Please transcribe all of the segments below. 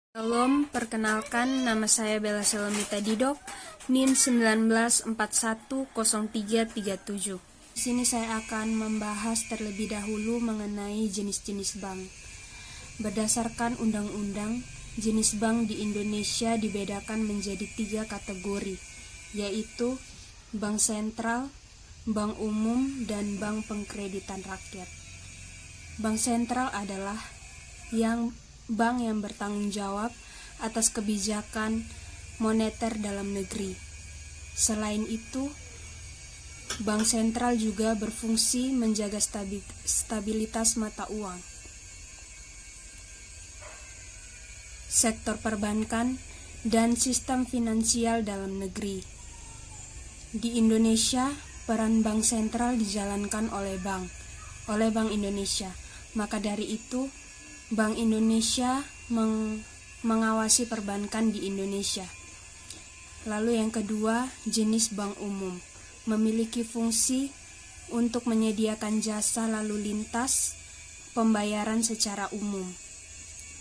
Shalom, perkenalkan nama saya Bella Selomita Didok, NIM 19410337. Di sini saya akan membahas terlebih dahulu mengenai jenis-jenis bank. Berdasarkan undang-undang, jenis bank di Indonesia dibedakan menjadi 3 kategori, yaitu bank sentral, bank umum, dan bank pengkreditan rakyat. Bank sentral adalah bank yang bertanggung jawab atas kebijakan moneter dalam negeri. Selain itu, bank sentral juga berfungsi menjaga stabilitas mata uang. Sektor perbankan dan sistem finansial dalam negeri. Di Indonesia, peran bank sentral dijalankan oleh Bank Indonesia. Maka dari itu, Bank Indonesia mengawasi perbankan di Indonesia. Lalu yang kedua, jenis bank umum memiliki fungsi untuk menyediakan jasa lalu lintas pembayaran secara umum.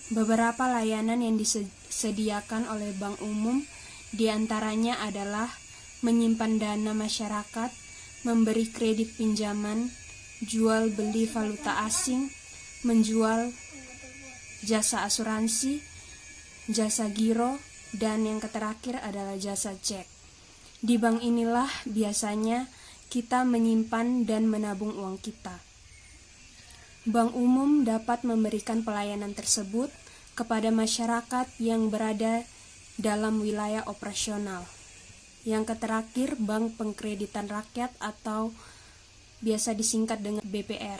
Beberapa layanan yang disediakan oleh bank umum diantaranya adalah menyimpan dana masyarakat, memberi kredit pinjaman, jual beli valuta asing, menjual jasa asuransi, jasa giro, dan yang terakhir adalah jasa cek. Di bank inilah biasanya kita menyimpan dan menabung uang kita. Bank umum dapat memberikan pelayanan tersebut kepada masyarakat yang berada dalam wilayah operasional. Yang terakhir, bank pengkreditan rakyat atau biasa disingkat dengan BPR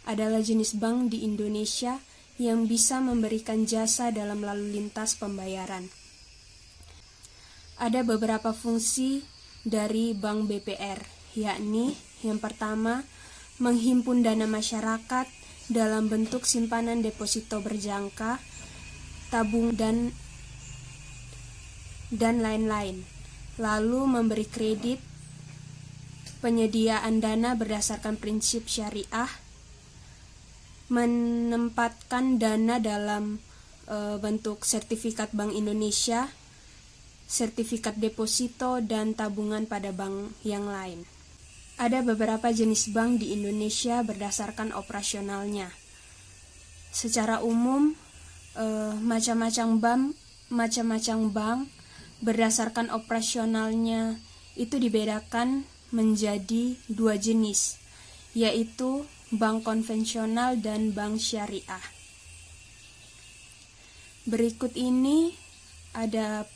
adalah jenis bank di Indonesia yang bisa memberikan jasa dalam lalu lintas pembayaran. Ada beberapa fungsi dari bank BPR, yakni yang pertama, menghimpun dana masyarakat dalam bentuk simpanan deposito berjangka, tabung dan lain-lain. Lalu memberi kredit, penyediaan dana berdasarkan prinsip syariah, menempatkan dana dalam bentuk sertifikat Bank Indonesia, sertifikat deposito, dan tabungan pada bank yang lain. Ada beberapa jenis bank di Indonesia berdasarkan operasionalnya. Secara umum, macam-macam bank berdasarkan operasionalnya itu dibedakan menjadi 2 jenis, yaitu bank konvensional dan bank syariah. Berikut ini ada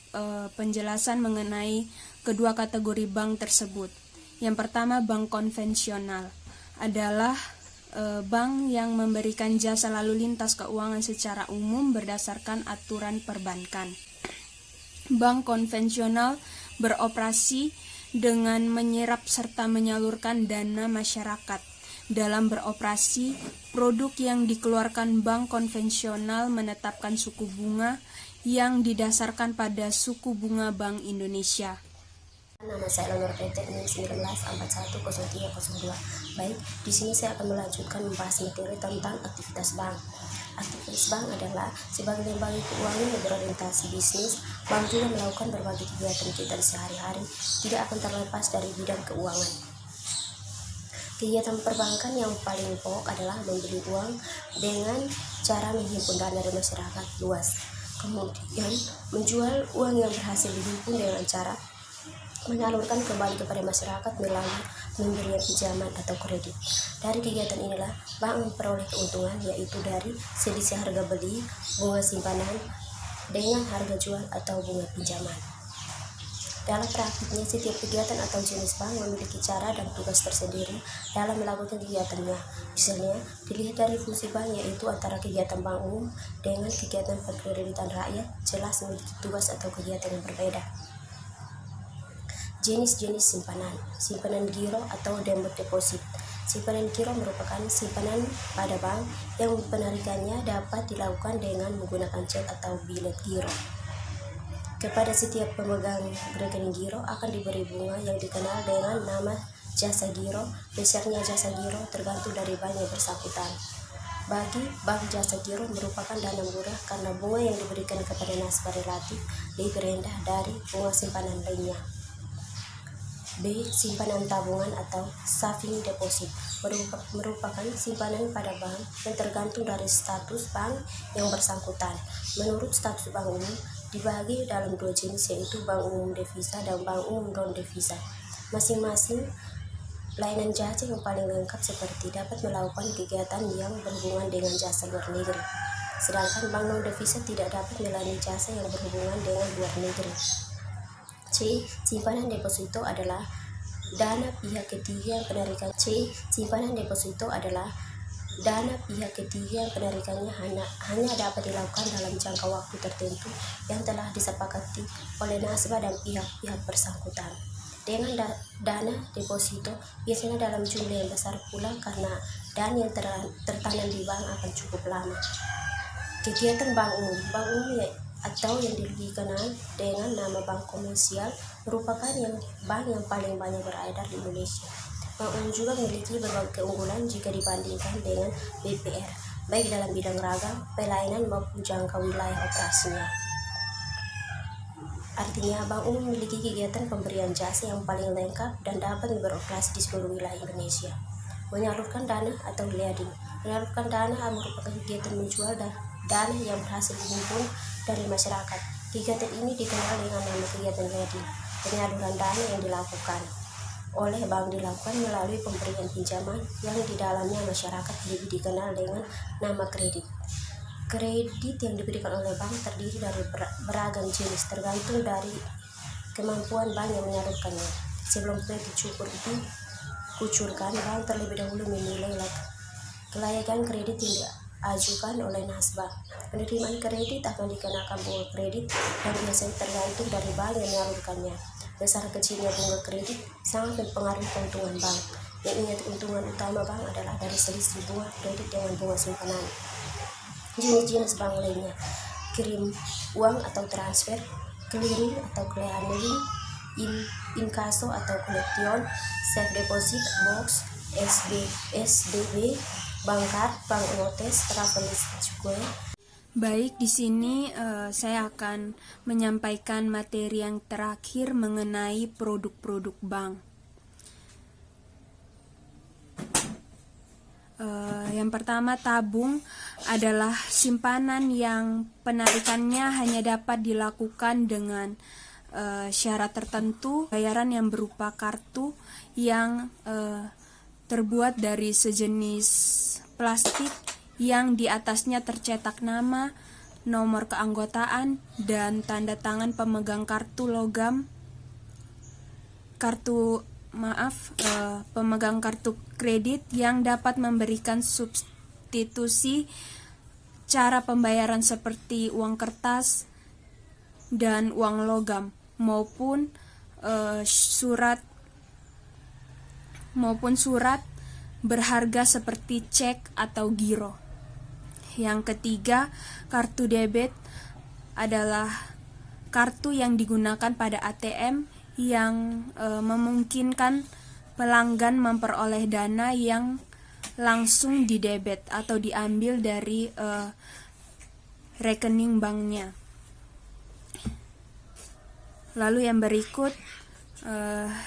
penjelasan mengenai kedua kategori bank tersebut. Yang pertama, bank konvensional adalah bank yang memberikan jasa lalu lintas keuangan secara umum berdasarkan aturan perbankan. Bank konvensional beroperasi dengan menyerap serta menyalurkan dana masyarakat. Dalam beroperasi, produk yang dikeluarkan bank konvensional menetapkan suku bunga yang didasarkan pada suku bunga Bank Indonesia. Nama saya Leonor PT NIM 19410302. Baik, di sini saya akan melanjutkan membahas materi tentang aktivitas bank. Aktivitas bank adalah sebagai lembaga keuangan yang berorientasi bisnis. Bank juga melakukan berbagai kegiatan kita sehari-hari, tidak akan terlepas dari bidang keuangan. Kegiatan perbankan yang paling pokok adalah membeli uang dengan cara menghimpun dana dari masyarakat luas. Kemudian menjual uang yang berhasil dihimpun dengan cara menyalurkan kembali kepada masyarakat melalui pemberian pinjaman atau kredit. Dari kegiatan inilah bank memperoleh keuntungan, yaitu dari selisih harga beli, bunga simpanan, dengan harga jual atau bunga pinjaman. Dalam praktiknya, setiap kegiatan atau jenis bank memiliki cara dan tugas tersendiri dalam melakukan kegiatannya. Misalnya, dilihat dari fungsi bank, yaitu antara kegiatan bank umum dengan kegiatan pengkreditan rakyat, jelas memiliki tugas atau kegiatan yang berbeda. Jenis-jenis simpanan giro atau demand deposit. Simpanan giro merupakan simpanan pada bank yang penarikannya dapat dilakukan dengan menggunakan cek atau bilet giro. Kepada setiap pemegang rekening giro akan diberi bunga yang dikenal dengan nama jasa giro. Besarnya jasa giro tergantung dari bank yang bersangkutan. Bagi bank, jasa giro merupakan dana murah karena bunga yang diberikan kepada nasabah relatif lebih rendah dari bunga simpanan lainnya. B. Simpanan tabungan atau saving deposit merupakan simpanan pada bank yang tergantung dari status bank yang bersangkutan. Menurut status bank umum, dibagi dalam dua jenis, yaitu bank umum devisa dan bank umum non-devisa. Masing-masing layanan jasa yang paling lengkap seperti dapat melakukan kegiatan yang berhubungan dengan jasa luar negeri. Sedangkan bank non-devisa tidak dapat melayani jasa yang berhubungan dengan luar negeri. C. Simpanan deposito adalah dana pihak ketiga yang penarikan. C. Simpanan deposito adalah dana pihak ketiga yang penarikannya hanya dapat dilakukan dalam jangka waktu tertentu yang telah disepakati oleh nasabah dan pihak-pihak bersangkutan. Dengan dana deposito biasanya dalam jumlah yang besar pula karena dana yang tertanam di bank akan cukup lama. Kegiatan bank umum atau yang dikenal dengan nama bank komersial merupakan bank yang paling banyak beredar di Indonesia. Bank umum juga memiliki berbagai keunggulan jika dibandingkan dengan BPR, baik dalam bidang ragam, pelayanan maupun jangka wilayah operasinya. Artinya, bank umum memiliki kegiatan pemberian jasa yang paling lengkap dan dapat beroperasi di seluruh wilayah Indonesia. Menyalurkan dana atau lending. Menyalurkan dana merupakan kegiatan menjual dana yang berhasil dihimpun dari masyarakat. Kegiatan ini dikenal dengan nama kegiatan lending. Penyaluran dana yang dilakukan oleh bank dilakukan melalui pemberian pinjaman yang di dalamnya masyarakat lebih dikenal dengan nama kredit. Kredit yang diberikan oleh bank terdiri dari beragam jenis tergantung dari kemampuan bank yang menyalurkannya. Sebelum kredit dikucurkan, bank terlebih dahulu menilai kelayakan kredit yang diajukan oleh nasabah. Penerimaan kredit akan dikenakan bunga kredit dan biasanya tergantung dari bank yang menyalurkannya. Besar kecilnya bunga kredit sangat mempengaruhi keuntungan bank. Yang ingat, keuntungan utama bank adalah dari selisih bunga kredit dengan bunga simpanan. Jenis-jenis bank lainnya: kirim uang atau transfer, clearing atau clearing, inkaso atau collection, safe deposit box, SDB, bank card, bank notes, travel juga. Baik, di sini saya akan menyampaikan materi yang terakhir mengenai produk-produk bank. Yang pertama, tabung adalah simpanan yang penarikannya hanya dapat dilakukan dengan syarat tertentu. Bayaran yang berupa kartu yang terbuat dari sejenis plastik yang di atasnya tercetak nama, nomor keanggotaan, dan tanda tangan pemegang kartu logam. Pemegang kartu kredit yang dapat memberikan substitusi cara pembayaran seperti uang kertas dan uang logam maupun surat berharga seperti cek atau giro. Yang ketiga, kartu debit adalah kartu yang digunakan pada ATM yang memungkinkan pelanggan memperoleh dana yang langsung didebet atau diambil dari rekening banknya. Lalu yang berikut,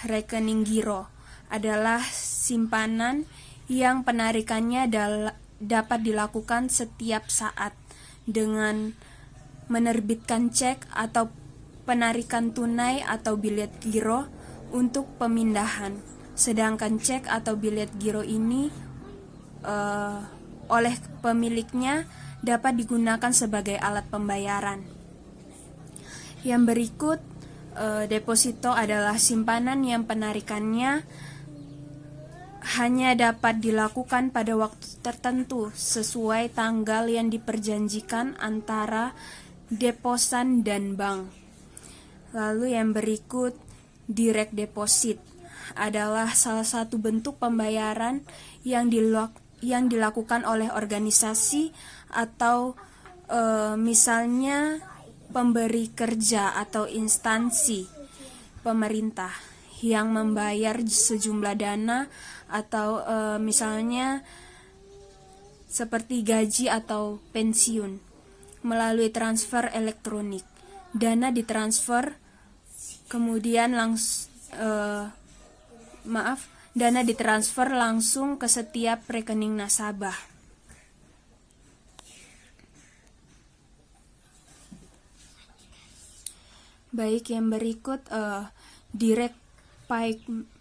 rekening giro adalah simpanan yang penarikannya dapat dilakukan setiap saat dengan menerbitkan cek atau penarikan tunai atau bilet giro untuk pemindahan. Sedangkan cek atau bilet giro ini oleh pemiliknya dapat digunakan sebagai alat pembayaran. Yang berikut, deposito adalah simpanan yang penarikannya hanya dapat dilakukan pada waktu tertentu sesuai tanggal yang diperjanjikan antara deposan dan bank. Lalu yang berikut, direct deposit adalah salah satu bentuk pembayaran yang dilakukan oleh organisasi atau misalnya pemberi kerja atau instansi pemerintah yang membayar sejumlah dana atau misalnya seperti gaji atau pensiun melalui transfer elektronik. Dana ditransfer kemudian dana ditransfer langsung ke setiap rekening nasabah. Baik, yang berikut direct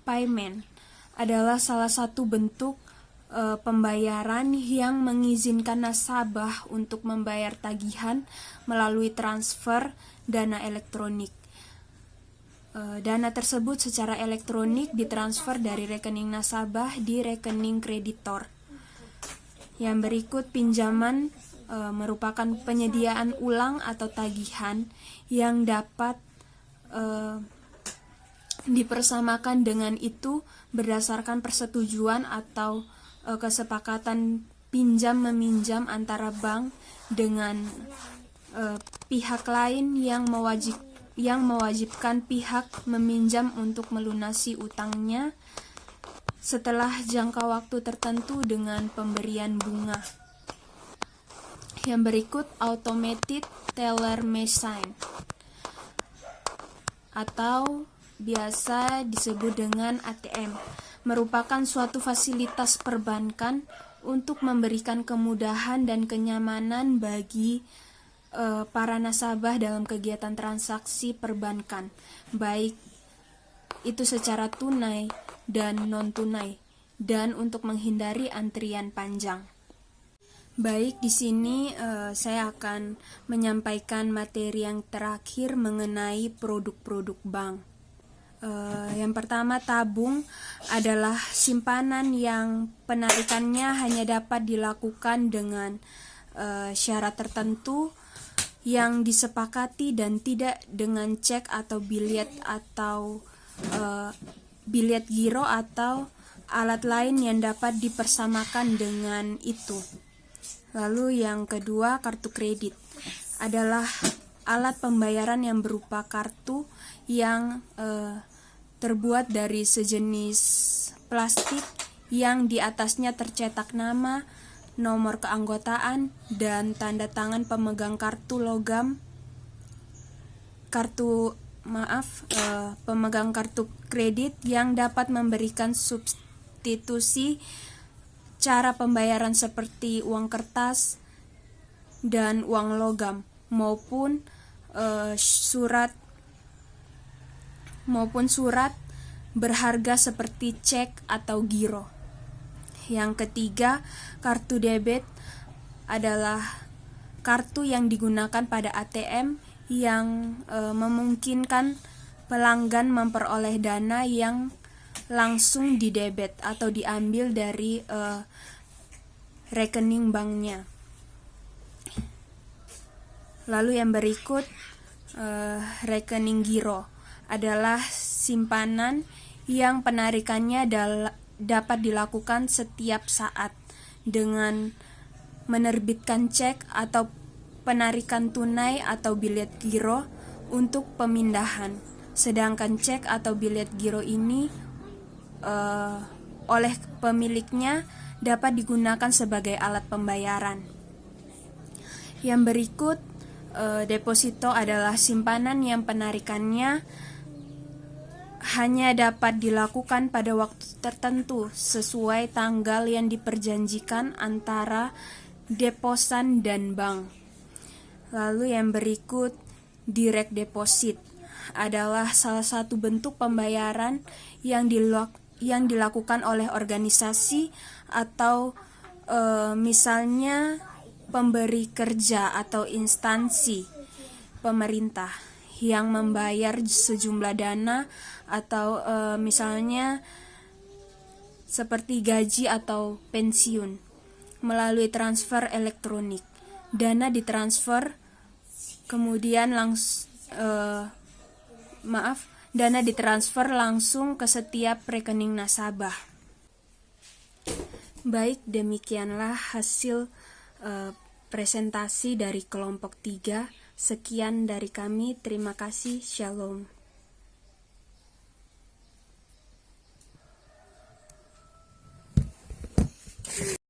payment adalah salah satu bentuk pembayaran yang mengizinkan nasabah untuk membayar tagihan melalui transfer dana elektronik. Dana tersebut secara elektronik ditransfer dari rekening nasabah di rekening kreditor. Yang berikut pinjaman merupakan penyediaan ulang atau tagihan yang dapat dipersamakan dengan itu berdasarkan persetujuan atau kesepakatan pinjam-meminjam antara bank dengan pihak lain yang mewajibkan pihak meminjam untuk melunasi utangnya setelah jangka waktu tertentu dengan pemberian bunga. Yang berikut automated teller machine atau biasa disebut dengan ATM merupakan suatu fasilitas perbankan untuk memberikan kemudahan dan kenyamanan bagi para nasabah dalam kegiatan transaksi perbankan, baik itu secara tunai dan non-tunai, dan untuk menghindari antrian panjang. Baik, di sini saya akan menyampaikan materi yang terakhir mengenai produk-produk bank. Yang pertama, tabung adalah simpanan yang penarikannya hanya dapat dilakukan dengan syarat tertentu yang disepakati dan tidak dengan cek atau bilet giro atau alat lain yang dapat dipersamakan dengan itu. Lalu yang kedua, kartu kredit adalah alat pembayaran yang berupa kartu yang terbuat dari sejenis plastik yang di atasnya tercetak nama, nomor keanggotaan, dan tanda tangan pemegang kartu logam. Pemegang kartu kredit yang dapat memberikan substitusi cara pembayaran seperti uang kertas dan uang logam maupun surat berharga seperti cek atau giro. Yang ketiga, kartu debit adalah kartu yang digunakan pada ATM yang memungkinkan pelanggan memperoleh dana yang langsung didebet atau diambil dari rekening banknya. Lalu yang berikut, rekening giro adalah simpanan yang penarikannya dapat dilakukan setiap saat dengan menerbitkan cek atau penarikan tunai atau bilet giro untuk pemindahan. Sedangkan cek atau bilet giro ini oleh pemiliknya dapat digunakan sebagai alat pembayaran. Yang berikut, deposito adalah simpanan yang penarikannya hanya dapat dilakukan pada waktu tertentu sesuai tanggal yang diperjanjikan antara deposan dan bank. Lalu yang berikut, direct deposit adalah salah satu bentuk pembayaran yang dilakukan oleh organisasi atau misalnya pemberi kerja atau instansi pemerintah yang membayar sejumlah dana atau misalnya seperti gaji atau pensiun melalui transfer elektronik. Dana ditransfer kemudian dana ditransfer langsung ke setiap rekening nasabah. Baik, demikianlah hasil presentasi dari kelompok 3. Sekian dari kami, terima kasih, shalom.